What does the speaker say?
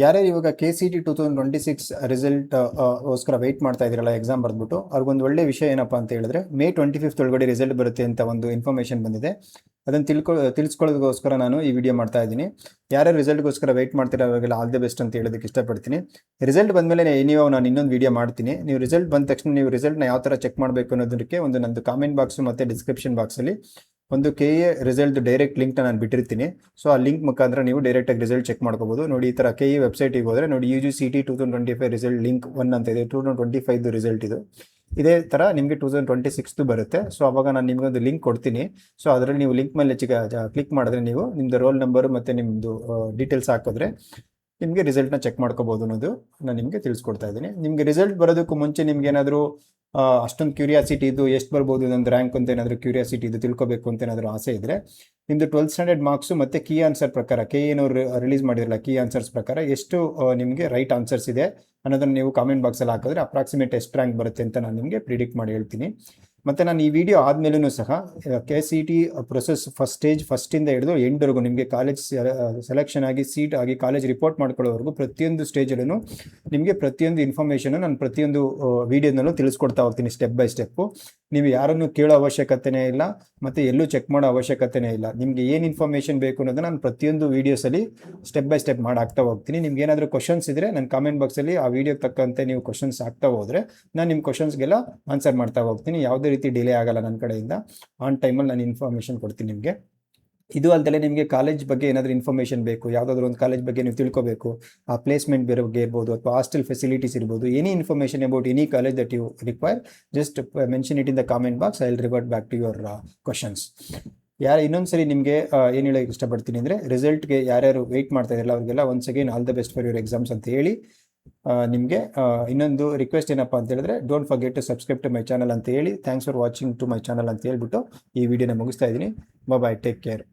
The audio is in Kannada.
ಯಾರ್ಯಾರು ಇವಾಗ KCET 2026 ರಿಸಲ್ಟ್ ಗೋಸ್ಕರ ವೆಯ್ಟ್ ಮಾಡ್ತಾ ಇದ್ದೀರಲ್ಲ ಎಕ್ಸಾಮ್ ಬರೆದ್ಬಿಟ್ಟು ಅವ್ರಿಗೊಂದು ಒಳ್ಳೆ ವಿಷಯ ಏನಪ್ಪ ಅಂತ ಹೇಳಿದ್ರೆ May 25th ಒಳಗಡೆ ರಿಸಲ್ಟ್ ಬರುತ್ತೆ ಅಂತ ಒಂದು ಇನ್ಫಾರ್ಮೇಷನ್ ಬಂದಿದೆ. ಅದನ್ನು ತಿಳಿಸ್ಕೊಳ್ಳೋದಕ್ಕೋಸ್ಕರ ನಾನು ಈ ವಿಡಿಯೋ ಮಾಡ್ತಾ ಇದ್ದೀನಿ. ಯಾರ್ಯಾರು ರಿಸಲ್ಟ್ಗೋಸ್ಕರ ವೆಯ್ಟ್ ಮಾಡ್ತೀರಾ ಅವರಿಗೆಲ್ಲ ಆಲ್ ದಿ ಬೆಸ್ಟ್ ಅಂತ ಹೇಳೋದಕ್ಕೆ ಇಷ್ಟಪಡ್ತೀನಿ. ರಿಸಲ್ಟ್ ಬಂದಮೇಲೆ ನೀವು ನಾನು ಇನ್ನೊಂದು ವಿಡಿಯೋ ಮಾಡ್ತೀನಿ. ನೀವು ರಿಸಲ್ಟ್ ಬಂದ ತಕ್ಷಣ ನೀವು ರಿಸಲ್ಟ್ನ ಯಾವ ಥರ ಚೆಕ್ ಮಾಡಬೇಕು ಅನ್ನೋದಕ್ಕೆ ಒಂದು ನಂದು ಕಾಮೆಂಟ್ ಬಾಕ್ಸು ಮತ್ತು ಡಿಸ್ಕ್ರಿಪ್ಷನ್ ಬಾಕ್ಸಲ್ಲಿ ಒಂದು KA ರಿಸಲ್ಟ್ ಡೈರೆಕ್ಟ್ ಲಿಂಕ್ನ ನಾನು ಬಿಟ್ಟಿರ್ತೀನಿ. ಸೊ ಆ ಲಿಂಕ್ ಮುಖಾಂತರ ನೀವು ಡೈರೆಕ್ಟಾಗಿ ರಿಸಲ್ಟ್ ಚೆಕ್ ಮಾಡ್ಕೋಬೋದು. ನೋಡಿ, ಈ ಥರ KA ವೆಬ್ಸೈಟಿಗೆ ಹೋದರೆ ನೋಡಿ UGCET 2025 ರಿಸಲ್ಟ್ ಲಿಂಕ್ 1 ಅಂತ ಇದೆ. 2025 ರಿಸಲ್ಟ್ ಇದು. ಇದೇ ಥರ ನಿಮಗೆ 2026 ಬರುತ್ತೆ. ಸೊ ಅವಾಗ ನಾನು ನಿಮಗೊಂದು ಲಿಂಕ್ ಕೊಡ್ತೀನಿ. ಸೊ ಅದರಲ್ಲಿ ನೀವು ಲಿಂಕ್ ಮೇಲೆ ಕ್ಲಿಕ್ ಮಾಡಿದ್ರೆ ನೀವು ನಿಮ್ಮದು ರೋಲ್ ನಂಬರು ಮತ್ತು ನಿಮ್ಮದು ಡೀಟೇಲ್ಸ್ ಹಾಕಿದ್ರೆ ನಿಮಗೆ ರಿಸಲ್ಟ್ನ ಚೆಕ್ ಮಾಡ್ಕೋಬೋದು ಅನ್ನೋದು ನಾನು ನಿಮಗೆ ತಿಳಿಸ್ಕೊಡ್ತಾ ಇದ್ದೀನಿ. ನಿಮಗೆ ರಿಸಲ್ಟ್ ಬರೋದಕ್ಕೂ ಮುಂಚೆ ನಿಮ್ಗೆ ಏನಾದರೂ ಅಷ್ಟೊಂದು ಕ್ಯೂರಿಯಾಸಿಟಿ ಇದು ಎಷ್ಟು ಬರ್ಬೋದು ನಂದು ರ್ಯಾಂಕ್ ಅಂತ ಏನಾದರೂ ಕ್ಯೂರಿಯಾಸಿಟಿ ಇದು ತಿಳ್ಕೊಬೇಕು ಅಂತ ಏನಾದರೂ ಆಸೆ ಇದ್ದರೆ ನಿಮ್ಮದು 12th ಸ್ಟ್ಯಾಂಡರ್ಡ್ ಮಾರ್ಕ್ಸು ಮತ್ತು ಕೀ ಆನ್ಸರ್ ಪ್ರಕಾರ KA ರಿಲೀಸ್ ಮಾಡಿರಲ್ಲ ಕೀ ಆನ್ಸರ್ಸ್ ಪ್ರಕಾರ ಎಷ್ಟು ನಿಮಗೆ ರೈಟ್ ಆನ್ಸರ್ಸ್ ಇದೆ ಅನ್ನೋದನ್ನು ನೀವು ಕಾಮೆಂಟ್ ಬಾಕ್ಸಲ್ಲಿ ಹಾಕಿದ್ರೆ ಅಪ್ರಾಕ್ಸಿಮೇಟ್ ಎಷ್ಟು ರ್ಯಾಂಕ್ ಬರುತ್ತೆ ಅಂತ ನಾನು ನಿಮಗೆ ಪ್ರಿಡಿಕ್ಟ್ ಮಾಡಿ ಹೇಳ್ತೀನಿ. ಮತ್ತು ನಾನು ಈ ವಿಡಿಯೋ ಆದಮೇಲೂ ಸಹ KCET ಪ್ರೊಸೆಸ್ ಫಸ್ಟಿಂದ ಹಿಡಿದು ಎಂಡ್ವರೆಗೂ ನಿಮಗೆ ಕಾಲೇಜ್ ಸೆಲೆಕ್ಷನ್ ಆಗಿ ಸೀಟ್ ಆಗಿ ಕಾಲೇಜ್ ರಿಪೋರ್ಟ್ ಮಾಡ್ಕೊಳ್ಳೋವರೆಗೂ ಪ್ರತಿಯೊಂದು ಸ್ಟೇಜಲ್ಲೂ ನಿಮಗೆ ಪ್ರತಿಯೊಂದು ಇನ್ಫಾರ್ಮೇಷನು ನಾನು ಪ್ರತಿಯೊಂದು ವೀಡಿಯೋದಲ್ಲೂ ತಿಳಿಸ್ಕೊಡ್ತಾ ಹೋಗ್ತೀನಿ ಸ್ಟೆಪ್ ಬೈ ಸ್ಟೆಪ್ಪು. ನೀವು ಯಾರನ್ನು ಕೇಳೋ ಅವಶ್ಯಕತೆನೇ ಇಲ್ಲ ಮತ್ತು ಎಲ್ಲೂ ಚೆಕ್ ಮಾಡೋ ಅವಶ್ಯಕತೆನೇ ಇಲ್ಲ. ನಿಮಗೆ ಏನು ಇನ್ಫಾರ್ಮೇಷನ್ ಬೇಕು ಅನ್ನೋದನ್ನು ನಾನು ಪ್ರತಿಯೊಂದು ವೀಡಿಯೋಸಲ್ಲಿ ಸ್ಟೆಪ್ ಬೈ ಸ್ಟೆಪ್ ಹಾಕ್ತಾ ಹೋಗ್ತೀನಿ. ನಿಮ್ಗೆ ಏನಾದರೂ ಕ್ವಶನ್ಸ್ ಇದ್ದರೆ ನನ್ನ ಕಾಮೆಂಟ್ ಬಾಕ್ಸಲ್ಲಿ ಆ ವಿಡಿಯೋಗೆ ತಕ್ಕಂತೆ ನೀವು ಕ್ವಶನ್ಸ್ ಹಾಕ್ತಾ ಹೋದರೆ ನಾನು ನಿಮ್ಮ ಕ್ವಶನ್ಸ್ಗೆಲ್ಲ ಆನ್ಸರ್ ಮಾಡ್ತಾ ಹೋಗ್ತೀನಿ. ಯಾವುದೇ ರೀತಿ ಡಿಲೇ ಆಗಲ್ಲ ನನ್ನ ಕಡೆಯಿಂದ. ಆನ್ ಟೈಮಲ್ಲಿ ನಾನು ಇನ್ಫಾರ್ಮೇಷನ್ ಕೊಡ್ತೀನಿ ನಿಮಗೆ. ಇದು ಅಲ್ಲದೆ ನಿಮಗೆ ಕಾಲೇಜ್ ಬಗ್ಗೆ ಏನಾದರೂ ಇನ್ಫಾರ್ಮೇಷನ್ ಬೇಕು, ಯಾವುದಾದ್ರೂ ಒಂದು ಕಾಲೇಜ್ ಬಗ್ಗೆ ನೀವು ತಿಳ್ಕೋಬೇಕು, ಆ ಪ್ಲೇಸ್ಮೆಂಟ್ ಬಗ್ಗೆ ಇರ್ಬೋದು ಅಥವಾ ಹಾಸ್ಟೆಲ್ ಫೆಸಿಲಿಟೀಸ್ ಇರ್ಬೋದು, any information about any college that you require, just mention it in the comment box. I will revert back to your questions. ಇನ್ನೊಂದ್ಸರಿ ನಿಮಗೆ ಏನು ಹೇಳೋಕ್ಕೆ ಇಷ್ಟಪಡ್ತೀನಿ ಅಂದರೆ, ರಿಸಲ್ಟ್ಗೆ ಯಾರ್ಯಾರು ವೆಯ್ಟ್ ಮಾಡ್ತಾ ಇರಲ್ಲ ಅವ್ರಿಗೆಲ್ಲ once again all the best for your exams ಅಂತ ಹೇಳಿ ನಿಮಗೆ ಇನ್ನೊಂದು ರಿಕ್ವೆಸ್ಟ್ ಏನಪ್ಪ ಅಂತ ಹೇಳಿದ್ರೆ, don't forget to subscribe to my channel ಅಂತ ಹೇಳಿ thanks for watching to my channel ಅಂತ ಹೇಳ್ಬಿಟ್ಟು ಈ ವಿಡಿಯೋನ ಮುಗಿಸ್ತಾ ಇದ್ದೀನಿ. Bye, take care.